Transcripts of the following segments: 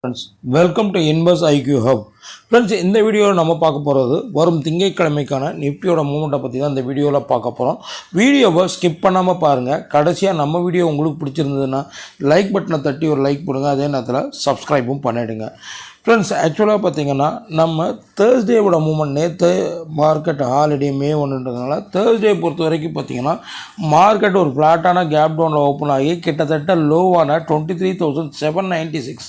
Friends welcome to invest IQ hub. Friends, இந்த வீடியோவில் நம்ம பார்க்க போகிறது வரும் திங்கட்கிழமைக்கான நிஃப்டியோட மூமெண்ட்டை பற்றி தான் இந்த வீடியோவில் பார்க்க போகிறோம். வீடியோவை ஸ்கிப் பண்ணாமல் பாருங்கள். கடைசியாக நம்ம வீடியோ உங்களுக்கு பிடிச்சிருந்ததுன்னா லைக் பட்டனை தட்டி ஒரு லைக் போடுங்க. அதே நேரத்தில் சப்ஸ்கிரைபும் பண்ணிவிடுங்க. ஃப்ரெண்ட்ஸ், ஆக்சுவலாக பார்த்தீங்கன்னா நம்ம தேர்ஸ்டேவோட மூமெண்ட் நேற்று மார்க்கெட் ஹாலிடே மே 1ன்றதுனால தேர்ஸ்டே பொறுத்த வரைக்கும் பார்த்தீங்கன்னா மார்க்கெட் ஒரு ஃப்ளாட்டான கேப் டவுனில் ஓப்பன் ஆகி கிட்டத்தட்ட லோவான 23,796,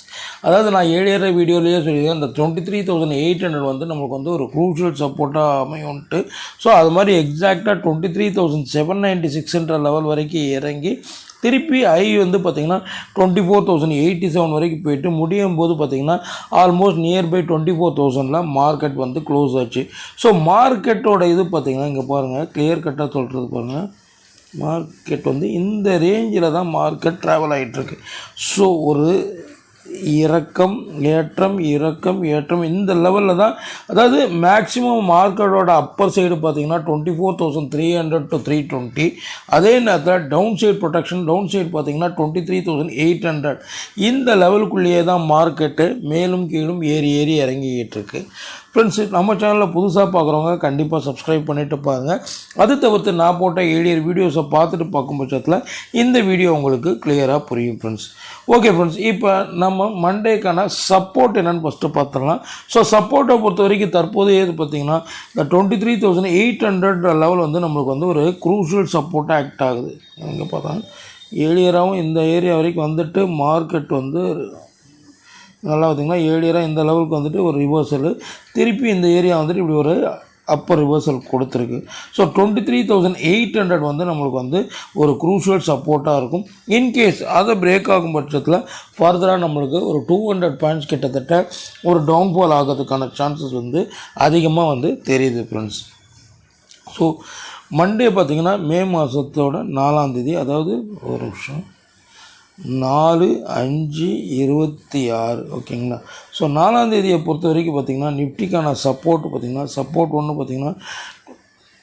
அதாவது நான் ஏழியற வீடியோலேயே சொல்லியிருக்கேன், இந்த 23,800 வந்து நம்மளுக்கு வந்து ஒரு க்ரூஷியல் சப்போர்ட்டாக அமையும்ட்டு. ஸோ அது மாதிரி எக்ஸாக்டாக 23,796ன்ற லெவல் வரைக்கும் இறங்கி திருப்பி ஐ வந்து பார்த்திங்கன்னா 24,087 வரைக்கும் போயிட்டு முடியும் போது பார்த்திங்கன்னா ஆல்மோஸ்ட் நியர்பை 24,000 மார்க்கெட் வந்து க்ளோஸ் ஆச்சு. ஸோ மார்க்கெட்டோட இது பார்த்திங்கன்னா இங்கே பாருங்கள், கிளியர் கட்டாக சொல்கிறது பாருங்கள், மார்க்கெட் வந்து இந்த ரேஞ்சில் தான் மார்க்கெட் ட்ராவல் ஆகிட்டுருக்கு. ஸோ ஒரு இறக்கம் ஏற்றம் இறக்கம் ஏற்றம் இந்த லெவலில் தான், அதாவது மேக்ஸிமம் மார்க்கெட்டோட அப்பர் சைடு பார்த்திங்கன்னா 24,300 to 320. அதே நேரத்தில் down side protection down side பார்த்திங்கன்னா 23,800. இந்த லெவலுக்குள்ளேயே தான் மார்க்கெட்டு மேலும் கீழும் ஏறி இறங்கிக்கிட்டு இருக்கு. ஃப்ரெண்ட்ஸ், நம்ம சேனலில் புதுசாக பார்க்குறவங்க கண்டிப்பாக சப்ஸ்கிரைப் பண்ணிவிட்டு பாருங்கள். அது தவிர்த்து நான் போட்ட ஏழியர் வீடியோஸை பார்த்துட்டு பார்க்கும் பட்சத்தில் இந்த வீடியோ உங்களுக்கு கிளியராக புரியும். ஃப்ரெண்ட்ஸ், ஓகே ஃப்ரெண்ட்ஸ், இப்போ நம்ம மண்டேக்கான சப்போர்ட் என்னென்னு ஃபஸ்ட்டு பார்த்துடலாம். ஸோ சப்போர்ட்டை பொறுத்த வரைக்கும் தற்போது ஏது பார்த்திங்கன்னா இந்த 23,800 லெவல் வந்து நம்மளுக்கு வந்து ஒரு க்ரூஷியல் சப்போர்ட்டாக ஆக்ட் ஆகுது. இங்கே பார்த்தா ஏழியராகவும் இந்த ஏரியா வரைக்கும் வந்துட்டு மார்க்கெட் வந்து நல்லா பார்த்திங்கன்னா ஏழியராக இந்த லெவலுக்கு வந்துட்டு ஒரு ரிவர்சல், திருப்பி இந்த ஏரியா வந்துட்டு இப்படி ஒரு அப்பர் ரிவர்சல் கொடுத்துருக்கு. ஸோ 23,800 வந்து நம்மளுக்கு வந்து ஒரு க்ரூஷியல் சப்போர்ட்டாக இருக்கும். இன்கேஸ் அதை பிரேக் ஆகும் பட்சத்தில் ஃபர்தராக நம்மளுக்கு ஒரு 200 பாயிண்ட்ஸ் கிட்டத்தட்ட ஒரு டவுன்ஃபால் ஆகிறதுக்கான சான்சஸ் வந்து அதிகமாக வந்து தெரியுது. ஃப்ரெண்ட்ஸ், ஸோ மண்டே பார்த்திங்கன்னா மே மாதத்தோட 4ஆம் தேதி, அதாவது ஒரு நிமிஷம் 4/5/26 ஓகேங்களா. ஸோ 4ஆம் தேதியை பொறுத்த வரைக்கும் பார்த்திங்கன்னா நிஃப்டிக்கான சப்போர்ட் பார்த்திங்கன்னா சப்போர்ட் ஒன்று பார்த்திங்கன்னா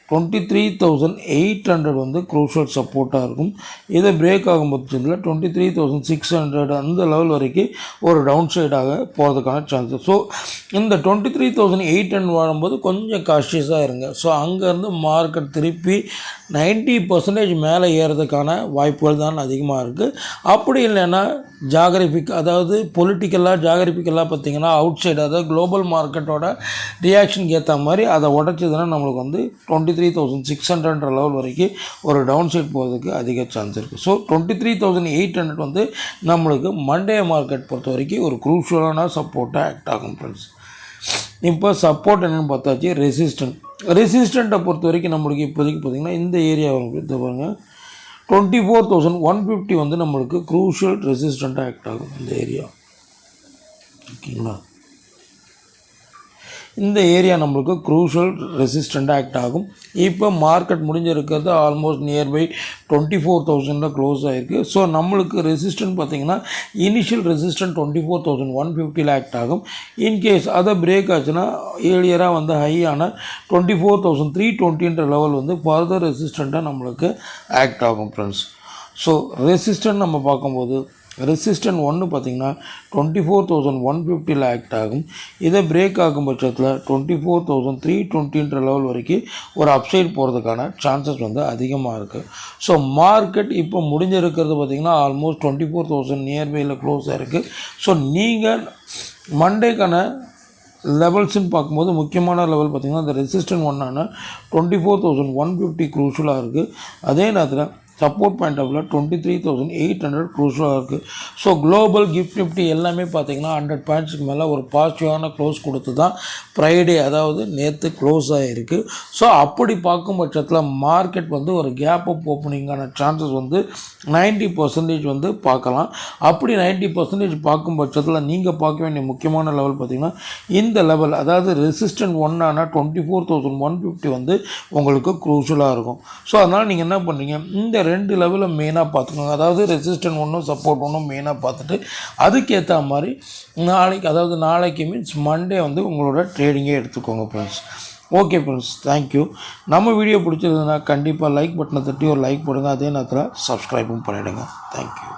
23,800 வந்து க்ரூஷியல் சப்போர்ட்டாக இருக்கும். இதை பிரேக் ஆகும் பட்சத்தில் 23,600 அந்த லெவல் வரைக்கும் ஒரு டவுன் சைடாக போகிறதுக்கான சான்சஸ். ஸோ இந்த 23,800 வாழும்போது கொஞ்சம் காஷியஸாக இருங்க. ஸோ அங்கேருந்து மார்க்கெட் திருப்பி 90% மேலே ஏறதுக்கான வாய்ப்புகள் தான் அதிகமாக இருக்குது. அப்படி இல்லைன்னா அதாவது ஜாகிரபிக்கலாக பார்த்திங்கன்னா அவுட் சைடு, அதாவது குளோபல் மார்க்கெட்டோட ரியாக்ஷனுக்கு ஏற்ற மாதிரி அதை உடச்சதுன்னா நம்மளுக்கு வந்து 23,600 லெவல் வரைக்கும் ஒரு டவுன் சைட் போகிறதுக்கு அதிக சான்ஸ் இருக்குது. ஸோ 23,800 வந்து நம்மளுக்கு மண்டே மார்க்கெட் பொறுத்த வரைக்கும் ஒரு க்ரூஷியலான சப்போர்ட்டாக ஆக்ட் ஆகும். ஃப்ரெண்ட்ஸ், இப்போ சப்போர்ட் என்னென்னு பார்த்தாச்சு. ரெசிஸ்டண்ட்டை பொறுத்த வரைக்கும் நம்மளுக்கு இப்போதைக்கு பார்த்திங்கன்னா இந்த ஏரியா பாருங்கள் 24,150 வந்து நம்மளுக்கு க்ரூஷியல் ரெசிஸ்டண்ட்டாக ஆக்ட் ஆகும். இந்த ஏரியா ஓகேங்களா, இந்த ஏரியா நம்மளுக்கு க்ரூஷியல் ரெசிஸ்டண்ட்டாக ஆக்ட் ஆகும். இப்போ மார்க்கெட் முடிஞ்சிருக்கிறது ஆல்மோஸ்ட் நியர்பை 24,000 க்ளோஸ் ஆகிருக்கு. ஸோ நம்மளுக்கு ரெசிஸ்டன்ட் பார்த்திங்கன்னா இனிஷியல் ரெசிஸ்டன்ட் 24,150 ஆக்ட் ஆகும். இன்கேஸ் அதை பிரேக் ஆச்சுன்னா ஏழியராக வந்து ஹையான 24,320 லெவல் வந்து ஃபர்தர் ரெசிஸ்டண்ட்டாக நம்மளுக்கு ஆக்ட் ஆகும். ஃப்ரெண்ட்ஸ், ஸோ ரெசிஸ்டன்ட் நம்ம பார்க்கும்போது ரெசிஸ்டன்ட் ஒன்று பார்த்திங்கன்னா 24,150 ஆக்ட் ஆகும். இதை பிரேக் ஆகும் பட்சத்தில் 24,320 லெவல் வரைக்கும் ஒரு அப்சைட் போகிறதுக்கான சான்சஸ் வந்து அதிகமாக இருக்குது. ஸோ மார்க்கெட் இப்போ முடிஞ்சிருக்கிறது பார்த்திங்கன்னா ஆல்மோஸ்ட் 24,000 நியர்பையில் க்ளோஸ் ஆகிருக்கு. ஸோ நீங்கள் மண்டேக்கான லெவல்ஸ்ன்னு பார்க்கும்போது முக்கியமான லெவல் பார்த்திங்கன்னா இந்த ரெசிஸ்டன்ட் ஒன்றான 24,150 க்ரூஷியலாக இருக்குது. அதே நேரத்தில் சப்போர்ட் பாயிண்ட் ஆஃப்ல 23,800 க்ரூஷியலாக இருக்குது. ஸோ குளோபல் கிஃப்ட் நிஃப்டி எல்லாமே பார்த்திங்கன்னா 100 பாயிண்ட்ஸுக்கு மேலே ஒரு பாசிட்டிவான க்ளோஸ் கொடுத்து தான் ஃப்ரைடே, அதாவது நேற்று க்ளோஸ் ஆகிருக்கு. ஸோ அப்படி பார்க்கும் பட்சத்தில் மார்க்கெட் வந்து ஒரு கேப் அப் ஓப்பனிங்கான சான்சஸ் வந்து 90% வந்து பார்க்கலாம். அப்படி 90% பார்க்கும் பட்சத்தில் நீங்கள் பார்க்க வேண்டிய முக்கியமான லெவல் பார்த்திங்கன்னா இந்த லெவல், அதாவது ரெசிஸ்டன்ட் ஒன்னான 24,150 வந்து உங்களுக்கு க்ரூஷியலாக இருக்கும். ஸோ அதனால் நீங்கள் என்ன பண்ணுறீங்க, இந்த 2 லெவலில் மெயினாக பார்த்துக்கோங்க. அதாவது ரெசிஸ்டன்ட் ஒன்றும் சப்போர்ட் ஒன்றும் மெயினாக பார்த்துட்டு அதுக்கேற்ற மாதிரி நாளைக்கு மீன்ஸ் மண்டே வந்து உங்களோட ட்ரேடிங்கே எடுத்துக்கோங்க. Friends, okay friends, thank you. நம்ம வீடியோ பிடிச்சிருந்ததுன்னா கண்டிப்பாக லைக் பட்டனை தட்டி ஒரு லைக் போடுங்க. அதே நேரத்தில் சப்ஸ்கிரைபும் பண்ணிவிடுங்க. தேங்க்யூ.